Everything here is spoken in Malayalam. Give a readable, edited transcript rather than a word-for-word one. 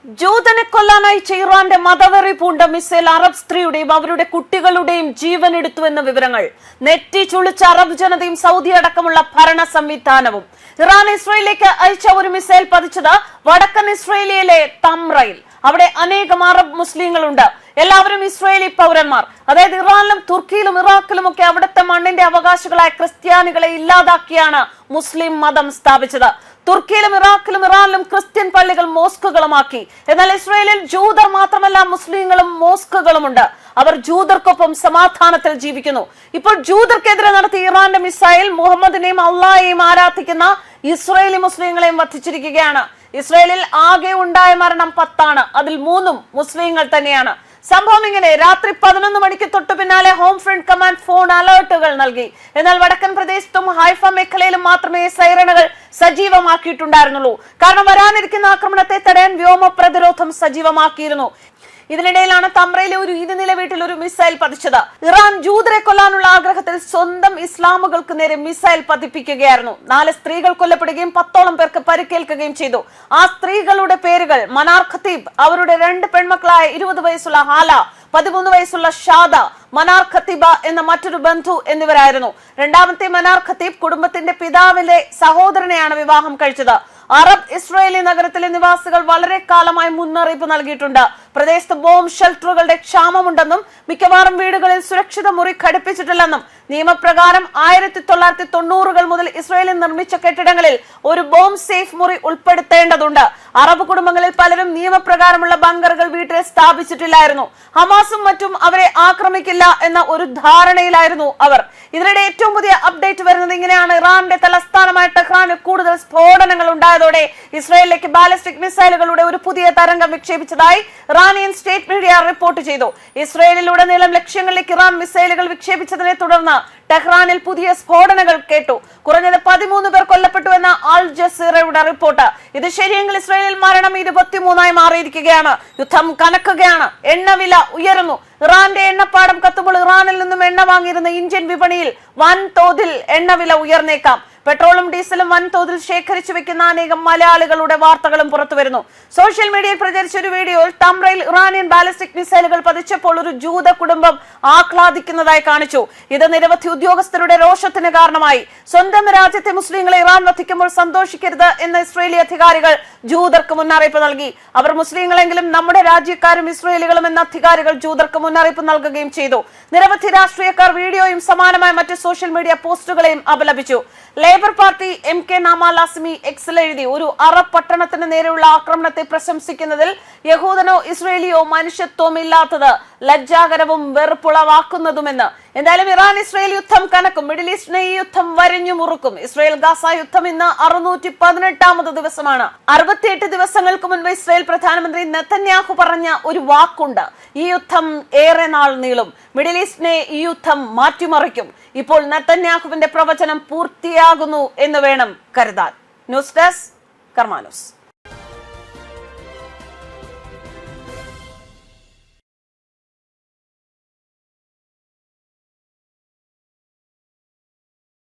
ജൂതനെ കൊല്ലാനയച്ച ഇറാന്റെ മതവെറി പൂണ്ട മിസൈൽ അറബ് സ്ത്രീയുടെയും അവരുടെ കുട്ടികളുടെയും ജീവൻ എടുത്തുവെന്ന വിവരങ്ങൾ നെറ്റി ചുളിച്ച അറബ് ജനതയും സൗദി അടക്കമുള്ള ഭരണ സംവിധാനവും. ഇറാൻ ഇസ്രയേലിലേക്ക് അയച്ച ഒരു മിസൈൽ പതിച്ചത് വടക്കൻ ഇസ്രയേലിലെ തമ്രയിൽ. അവിടെ അനേകം അറബ് മുസ്ലിങ്ങളുണ്ട്. എല്ലാവരും ഇസ്രയേലി പൗരന്മാർ. അതായത് ഇറാനിലും തുർക്കിയിലും ഇറാഖിലും ഒക്കെ അവിടുത്തെ മണ്ണിന്റെ അവകാശികളായ ക്രിസ്ത്യാനികളെ ഇല്ലാതാക്കിയാണ് മുസ്ലിം മതം സ്ഥാപിച്ചത്. തുർക്കിയിലും ഇറാഖിലും ഇറാനിലും ക്രിസ്ത്യൻ പള്ളികൾ മോസ്കുകളുമാക്കി. എന്നാൽ ഇസ്രയേലിൽ ജൂതർ മാത്രമല്ല മുസ്ലിങ്ങളും മോസ്കുകളുമുണ്ട്. അവർ ജൂതർക്കൊപ്പം സമാധാനത്തിൽ ജീവിക്കുന്നു. ഇപ്പോൾ ജൂതർക്കെതിരെ നടത്തിയ ഇറാന്റെ മിസൈൽ മുഹമ്മദിനെയും അള്ളാഹയെയും ആരാധിക്കുന്ന ഇസ്രയേലി മുസ്ലിങ്ങളെയും വധിച്ചിരിക്കുകയാണ്. ഇസ്രയേലിൽ ആകെ ഉണ്ടായ മരണം 10 അതിൽ 3 മുസ്ലിങ്ങൾ തന്നെയാണ്. സംഭവം ഇങ്ങനെ: രാത്രി 11 മണിക്ക് തൊട്ടു പിന്നാലെ ഹോം ഫ്രണ്ട് കമാൻഡ് ഫോൺ അലേർട്ടുകൾ നൽകി. എന്നാൽ വടക്കൻ പ്രദേശത്തും ഹൈഫ മേഖലയിലും മാത്രമേ സൈറണുകൾ സജീവമാക്കിയിട്ടുണ്ടായിരുന്നുള്ളൂ. കാരണം വരാനിരിക്കുന്ന ആക്രമണത്തെ തടയാൻ വ്യോമ പ്രതിരോധം സജീവമാക്കിയിരുന്നു. ഇതിനിടയിലാണ് തമ്രയിലെ ഒരു ഇരുനില വീട്ടിൽ ഒരു മിസൈൽ പതിച്ചത്. ഇറാൻ ജൂതരെ കൊല്ലാനുള്ള ആഗ്രഹത്തിൽ സ്വന്തം ഇസ്ലാമുകൾക്ക് നേരെ മിസൈൽ പതിപ്പിക്കുകയായിരുന്നു. 4 സ്ത്രീകൾ കൊല്ലപ്പെടുകയും 10ഓളം പേർക്ക് പരിക്കേൽക്കുകയും ചെയ്തു. ആ സ്ത്രീകളുടെ പേരുകൾ മനാർ ഖത്തീബ്, അവരുടെ 2 പെൺമക്കളായ 20 വയസ്സുള്ള ഹാല, 13 വയസ്സുള്ള ഷാദ, മനാർ ഖത്തീബ എന്ന മറ്റൊരു ബന്ധു എന്നിവരായിരുന്നു. രണ്ടാമത്തെ മനാർ ഖത്തീബ് കുടുംബത്തിന്റെ പിതാവിന്റെ സഹോദരനെയാണ് വിവാഹം കഴിച്ചത്. അറബ് ഇസ്രയേലി നഗരത്തിലെ നിവാസികൾ വളരെ കാലമായി മുന്നറിയിപ്പ് നൽകിയിട്ടുണ്ട്. പ്രദേശത്ത് ബോംബ് ഷെൽട്ടറുകളുടെ ക്ഷാമമുണ്ടെന്നും മിക്കവാറും വീടുകളിൽ സുരക്ഷിത മുറി ഘടിപ്പിച്ചിട്ടില്ലെന്നും നിയമപ്രകാരം 1990കൾ മുതൽ ഇസ്രയേലിൽ നിർമ്മിച്ച കെട്ടിടങ്ങളിൽ ഒരു ബോംബ് സേഫ് മുറി ഉൾപ്പെടുത്തേണ്ടതുണ്ട്. അറബ് കുടുംബങ്ങളിൽ പലരും നിയമപ്രകാരമുള്ള ബങ്കറുകൾ വീട്ടിൽ സ്ഥാപിച്ചിട്ടില്ലായിരുന്നു. ഹമാസും മറ്റും അവരെ ആക്രമിക്കില്ല എന്ന ഒരു ധാരണയിലായിരുന്നു അവർ. ഇതിനിടെ ഏറ്റവും പുതിയ അപ്ഡേറ്റ് വരുന്നത് ഇങ്ങനെയാണ്: ഇറാന്റെ തലസ്ഥാനമായ ടെഹ്റാനിൽ കൂടുതൽ സ്ഫോടനങ്ങൾ ഉണ്ടായതോടെ ഇസ്രയേലിലേക്ക് ബാലിസ്റ്റിക് മിസൈലുകളുടെ ഒരു പുതിയ തരംഗം വിക്ഷേപിച്ചതായി ഇറാനിയൻ സ്റ്റേറ്റ് മീഡിയ റിപ്പോർട്ട് ചെയ്തു. ഇസ്രയേലിലുടനീളം ലക്ഷ്യങ്ങളിലേക്ക് ഇറാൻ മിസൈലുകൾ വിക്ഷേപിച്ചതിനെ തുടർന്ന് ടെഹ്റാനിൽ പുതിയ സ്ഫോടനങ്ങൾ കേട്ടു. കുറഞ്ഞത് 13 പേർ കൊല്ലപ്പെട്ടു എന്ന അൽ ജസീറയുടെ റിപ്പോർട്ട്. ഇത് ശരിയെങ്കിൽ ഇസ്രയേലിൽ മരണം 23 മാറിയിരിക്കുകയാണ്. യുദ്ധം കനക്കുകയാണ്. എണ്ണവില ഉയരുന്നു. ഇറാന്റെ എണ്ണപ്പാടം കത്തുമ്പോൾ ഇറാനിൽ നിന്നും എണ്ണ വാങ്ങിയിരുന്ന ഇന്ത്യൻ വിപണിയിൽ വൻതോതിൽ എണ്ണവില ഉയർന്നേക്കാം. പെട്രോളും ഡീസലും വൻതോതിൽ ശേഖരിച്ചു വെക്കുന്ന അനേകം മലയാളികളുടെ വാർത്തകളും പുറത്തു വരുന്നു. സോഷ്യൽ മീഡിയയിൽ പ്രചരിച്ച ഒരു വീഡിയോയിൽ തമ്രയിൽ ഇറാനിയൻ ബാലിസ്റ്റിക് മിസൈലുകൾ പതിച്ചപ്പോൾ ഒരു ജൂത കുടുംബം ആഹ്ലാദിക്കുന്നതായി കാണിച്ചു. ഇത് നിരവധി ഉദ്യോഗസ്ഥരുടെ രോഷത്തിന് കാരണമായി. സ്വന്തം രാജ്യത്തെ മുസ്ലിങ്ങളെ ഇറാൻ വധിക്കുമ്പോൾ സന്തോഷിക്കരുത് എന്ന ഇസ്രയേലി അധികാരികൾ ജൂതർക്ക് മുന്നറിയിപ്പ് നൽകി. അവർ മുസ്ലിങ്ങളെങ്കിലും നമ്മുടെ രാജ്യക്കാരും ഇസ്രയേലികളും എന്ന അധികാരികൾ ജൂതർക്ക് മുന്നറിയിപ്പ് നൽകുകയും ചെയ്തു. നിരവധി രാഷ്ട്രീയക്കാർ വീഡിയോയും സമാനമായ മറ്റ് സോഷ്യൽ മീഡിയ പോസ്റ്റുകളെയും അപലപിച്ചു. ലേബർ പാർട്ടി MK നാമ ലാസിമി എക്സിൽ എഴുതി: ഒരു അറബ് പട്ടണത്തിന് നേരെയുള്ള ആക്രമണത്തെ പ്രശംസിക്കുന്നതിൽ യഹൂദനോ ഇസ്രയേലിയോ മനുഷ്യത്വമില്ലാത്തത് ലജ്ജാകരവും വെറുപ്പുളവാക്കുന്നതുമെന്ന്. എന്തായാലും ഇറാൻ ഇസ്രയേൽ യുദ്ധം കനക്കും. മിഡിൽ ഈസ്റ്റിനെ ഈ യുദ്ധം വരിഞ്ഞു മുറുക്കും. ഇസ്രയേൽ ഗാസ യുദ്ധം ഇന്ന് 618ാമത് ദിവസമാണ്. 68 ദിവസങ്ങൾക്ക് മുൻപ് ഇസ്രയേൽ പ്രധാനമന്ത്രി നെതന്യാഹു പറഞ്ഞ ഒരു വാക്കുണ്ട്: ഈ യുദ്ധം ഏറെ നാൾ നീളും. മിഡിൽ ഈസ്റ്റിനെ ഈ യുദ്ധം മാറ്റിമറിക്കും. ഇപ്പോൾ നെതന്യാഹുവിന്റെ പ്രവചനം പൂർത്തിയാകുന്നു എന്ന് വേണം കരുതാൻ. ന്യൂസ് ഡെസ്ക് കർമ്മ ന്യൂസ്.